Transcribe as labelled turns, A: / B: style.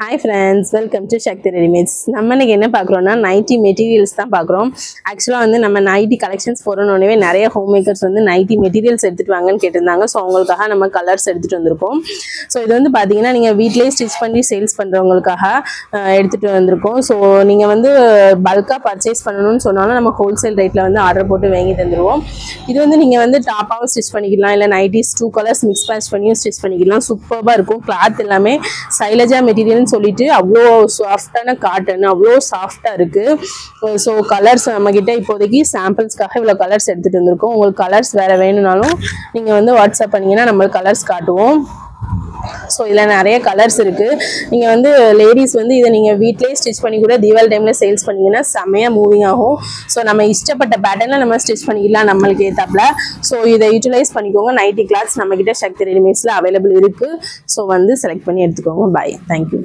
A: Hi friends, welcome to Shakti Readymades. நம்ம இன்னைக்கு என்ன பார்க்குறோம்னா நைட்டி மெட்டீரியல்ஸ் தான் பார்க்குறோம். ஆக்சுவலாக வந்து நம்ம நைட்டி கலெக்ஷன்ஸ் போகிறோன்னே நிறைய ஹோம் மேக்கர்ஸ் வந்து நைட்டி மெட்டீரியல்ஸ் எடுத்துகிட்டு வாங்கன்னு கேட்டிருந்தாங்க. ஸோ அவங்களுக்காக நம்ம கலர்ஸ் எடுத்துகிட்டு வந்திருக்கோம். ஸோ இது வந்து பார்த்தீங்கன்னா நீங்கள் வீட்டிலேயே ஸ்டிச் பண்ணி சேல்ஸ் பண்ணுறவங்களுக்காக எடுத்துகிட்டு வந்திருக்கோம். ஸோ நீங்கள் வந்து பல்காக பர்ச்சேஸ் பண்ணணும்னு சொன்னாலும் நம்ம ஹோல்சேல் ரேட்டில் வந்து ஆர்டர் போட்டு வாங்கி தந்துடுவோம். இது வந்து நீங்கள் வந்து டாப்பாகவும் ஸ்டிச் பண்ணிக்கலாம், இல்லை நைட்டிஸ் 2 கலர்ஸ் மிக்ஸ் மேட்ச் பண்ணியும் ஸ்டிச் பண்ணிக்கலாம். சூப்பராக இருக்கும். கிளாத் எல்லாமே சைலஜா மெட்டீரியல் சொல்லிட்டு அவ்வளோ சாஃப்டான காட்டன், அவ்வளோ சாஃப்டாக இருக்குது. ஸோ கலர்ஸ் நம்மக்கிட்ட இப்போதைக்கு சாம்பிள்ஸ்க்காக இவ்வளோ கலர்ஸ் எடுத்துகிட்டு வந்திருக்கோம். உங்களுக்கு கலர்ஸ் வேறு வேணும்னாலும் நீங்கள் வந்து வாட்ஸ்அப் பண்ணிங்கன்னா நம்மளுக்கு கலர்ஸ் காட்டுவோம். ஸோ இதில் நிறைய கலர்ஸ் இருக்குது. நீங்கள் வந்து லேடிஸ் வந்து இதை நீங்கள் வீட்டிலேயே ஸ்டிச் பண்ணி கூட தீபாவளி டைமில் சேல்ஸ் பண்ணிங்கன்னா செம்மையாக மூவிங் ஆகும். ஸோ நம்ம இஷ்டப்பட்ட பேட்டர்னில் நம்ம ஸ்டிச் பண்ணிக்கலாம் நம்மளுக்கு ஏற்றாப்புல. ஸோ இதை யூட்டிலைஸ் பண்ணிக்கோங்க. நைட்டி கிளாத்ஸ் நம்மக்கிட்ட சக்தி ரெடிமேட்ஸில் அவைலபிள் இருக்குது. ஸோ வந்து செலக்ட் பண்ணி எடுத்துக்கோங்க. பாய், தேங்க்யூ.